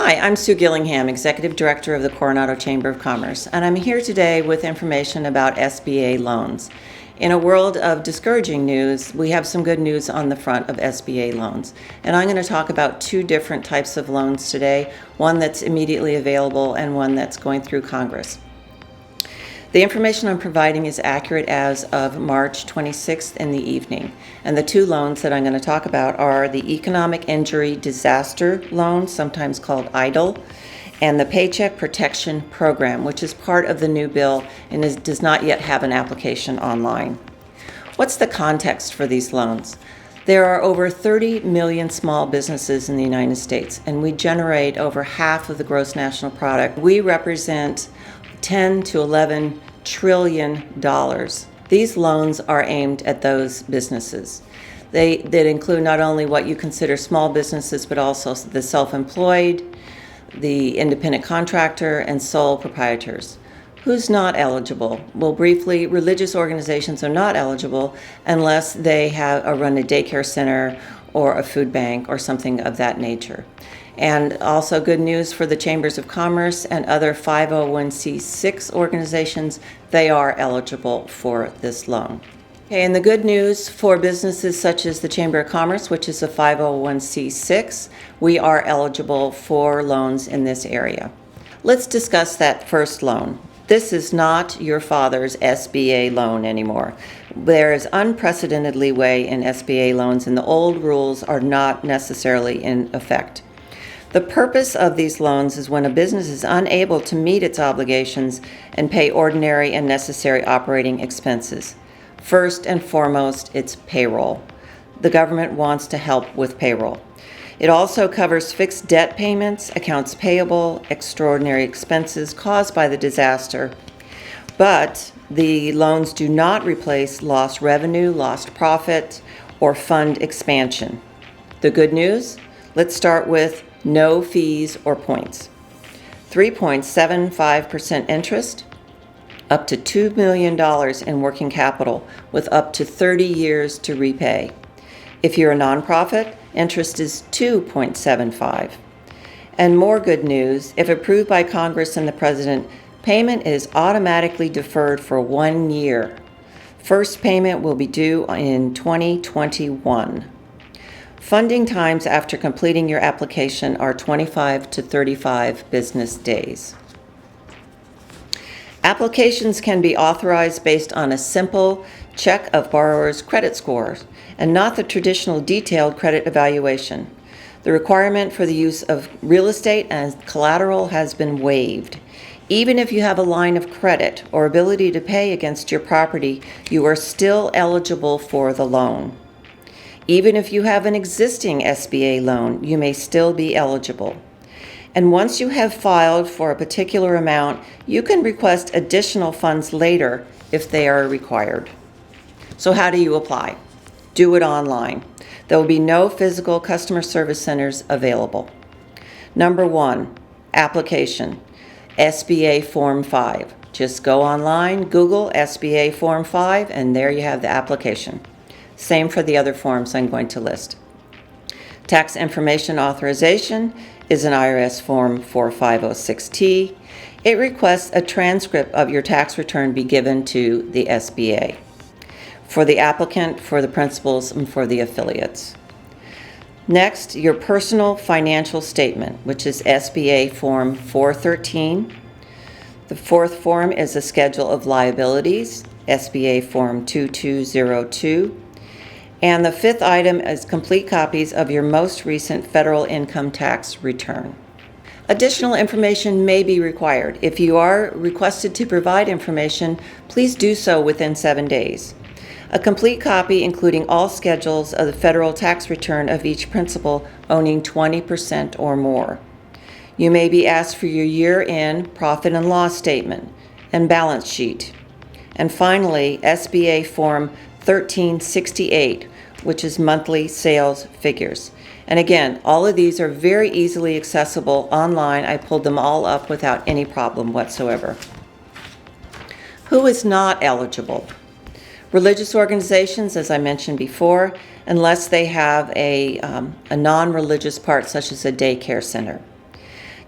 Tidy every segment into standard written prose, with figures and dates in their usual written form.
Hi, I'm Sue Gillingham, Executive Director of the Coronado Chamber of Commerce, and I'm here today with information about SBA loans. In a world of discouraging news, we have some good news on the front of SBA loans. And I'm going to talk about two different types of loans today, one that's immediately available and one that's going through Congress. The information I'm providing is accurate as of March 26th in the evening. And the two loans that I'm going to talk about are the Economic Injury Disaster Loan, sometimes called EIDL, and the Paycheck Protection Program, which is part of the new bill and does not yet have an application online. What's the context for these loans? There are over 30 million small businesses in the United States, and we generate over half of the gross national product. We represent 10 to 11 trillion dollars. These loans are aimed at those businesses. They include not only what you consider small businesses, but also the self-employed, the independent contractor, and sole proprietors. Who's not eligible? Well, briefly, religious organizations are not eligible unless they run a daycare center or a food bank or something of that nature. And also good news for the Chambers of Commerce and other 501c6 organizations, they are eligible for this loan. Okay, and the good news for businesses such as the Chamber of Commerce, which is a 501c6, we are eligible for loans in this area. Let's discuss that first loan. This is not your father's SBA loan anymore. There is unprecedented leeway in SBA loans, and the old rules are not necessarily in effect. The purpose of these loans is when a business is unable to meet its obligations and pay ordinary and necessary operating expenses. First and foremost, it's payroll. The government wants to help with payroll. It also covers fixed debt payments, accounts payable, extraordinary expenses caused by the disaster. But the loans do not replace lost revenue, lost profit, or fund expansion. The good news? Let's start with no fees or points. 3.75% interest, up to $2 million in working capital with up to 30 years to repay. If you're a nonprofit, interest is 2.75. And more good news, if approved by Congress and the President, payment is automatically deferred for 1 year. First payment will be due in 2021. Funding times after completing your application are 25 to 35 business days. Applications can be authorized based on a simple check of borrower's credit scores and not the traditional detailed credit evaluation. The requirement for the use of real estate as collateral has been waived. Even if you have a line of credit or ability to pay against your property, you are still eligible for the loan. Even if you have an existing SBA loan, you may still be eligible. And once you have filed for a particular amount, you can request additional funds later if they are required. So how do you apply? Do it online. There will be no physical customer service centers available. Number 1, application, SBA Form 5. Just go online, Google SBA Form 5, and there you have the application. Same for the other forms I'm going to list. Tax Information Authorization is an IRS Form 4506T. It requests a transcript of your tax return be given to the SBA for the applicant, for the principals, and for the affiliates. Next, your personal financial statement, which is SBA Form 413. The fourth form is a schedule of liabilities, SBA Form 2202. And the fifth item is complete copies of your most recent federal income tax return. Additional information may be required. If you are requested to provide information, please do so within 7 days. A complete copy including all schedules of the federal tax return of each principal owning 20% or more. You may be asked for your year-end profit and loss statement and balance sheet. And finally, SBA Form 1368, which is monthly sales figures. And again, all of these are very easily accessible online. I pulled them all up without any problem whatsoever. Who is not eligible? Religious organizations, as I mentioned before, unless they have a non-religious part such as a daycare center.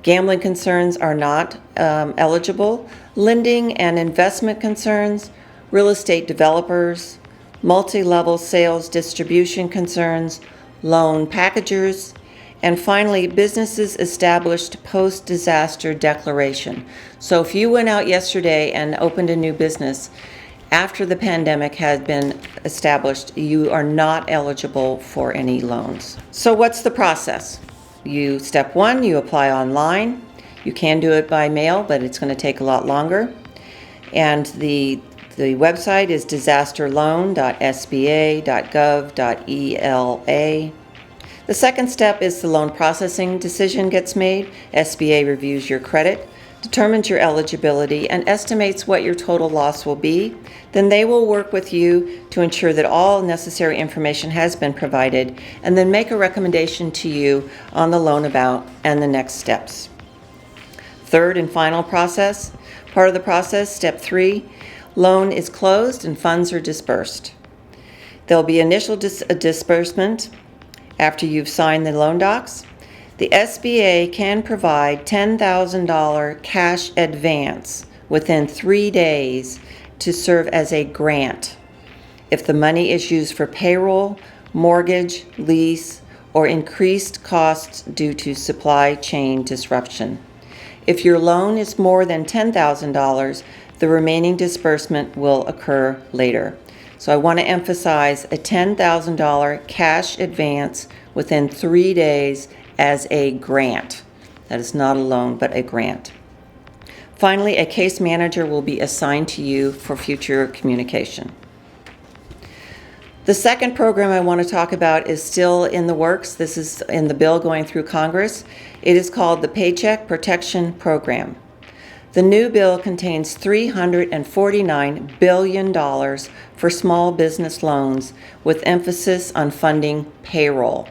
Gambling concerns are not eligible. Lending and investment concerns, real estate developers, multi-level sales distribution concerns, loan packagers, and finally, businesses established post-disaster declaration. So if you went out yesterday and opened a new business after the pandemic had been established, you are not eligible for any loans. So what's the process? Step one, you apply online. You can do it by mail, but it's going to take a lot longer. And the website is disasterloan.sba.gov.ela. The second step is the loan processing decision gets made. SBA reviews your credit, determines your eligibility, and estimates what your total loss will be. Then they will work with you to ensure that all necessary information has been provided, and then make a recommendation to you on the loan amount and the next steps. Third and final part of the process, step 3, loan is closed and funds are dispersed. There'll be initial disbursement after you've signed the loan docs. The SBA can provide $10,000 cash advance within 3 days to serve as a grant if the money is used for payroll, mortgage, lease, or increased costs due to supply chain disruption. If your loan is more than $10,000, the remaining disbursement will occur later. So I want to emphasize a $10,000 cash advance within 3 days as a grant. That is not a loan, but a grant. Finally, a case manager will be assigned to you for future communication. The second program I want to talk about is still in the works. This is in the bill going through Congress. It is called the Paycheck Protection Program. The new bill contains $349 billion for small business loans with emphasis on funding payroll.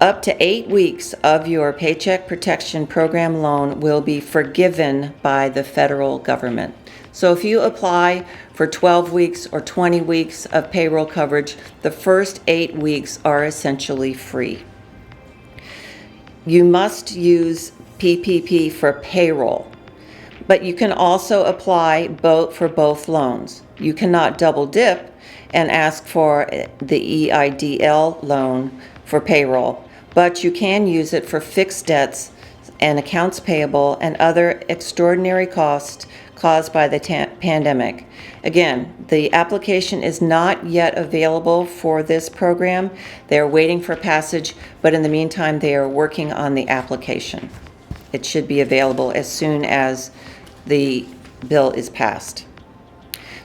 Up to 8 weeks of your Paycheck Protection Program loan will be forgiven by the federal government. So if you apply for 12 weeks or 20 weeks of payroll coverage, the first 8 weeks are essentially free. You must use PPP for payroll, but you can also apply for both loans. You cannot double dip and ask for the EIDL loan for payroll, but you can use it for fixed debts and accounts payable and other extraordinary costs caused by the pandemic. Again, the application is not yet available for this program. They're waiting for passage, but in the meantime, they are working on the application. It should be available as soon as the bill is passed.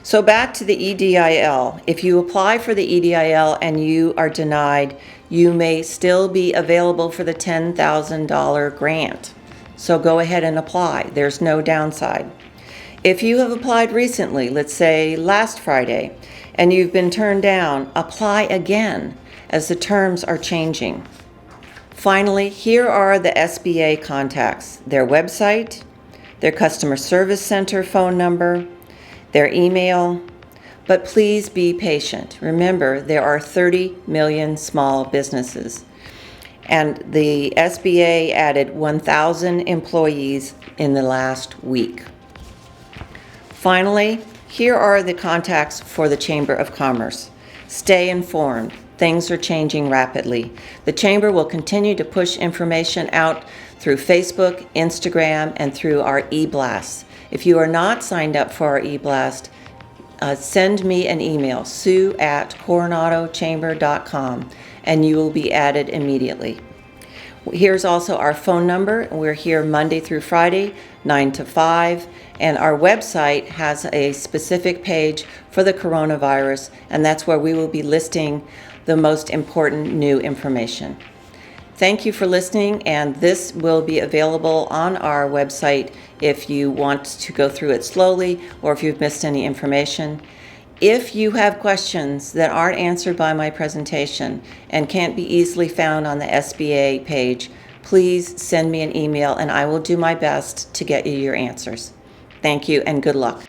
So back to the EIDL. If you apply for the EIDL and you are denied, you may still be available for the $10,000 grant. So go ahead and apply. There's no downside. If you have applied recently, let's say last Friday, and you've been turned down, apply again as the terms are changing. Finally, here are the SBA contacts: their website, their customer service center phone number, their email. But please be patient. Remember, there are 30 million small businesses, and the SBA added 1,000 employees in the last week. Finally, here are the contacts for the Chamber of Commerce. Stay informed. Things are changing rapidly. The Chamber will continue to push information out through Facebook, Instagram, and through our e-blasts. If you are not signed up for our e-blast, send me an email, sue@coronadochamber.com, and you will be added immediately. Here's also our phone number. We're here Monday through Friday, 9 to 5, and our website has a specific page for the coronavirus, and that's where we will be listing the most important new information. Thank you for listening, and this will be available on our website if you want to go through it slowly or if you've missed any information. If you have questions that aren't answered by my presentation and can't be easily found on the SBA page, please send me an email and I will do my best to get you your answers. Thank you and good luck.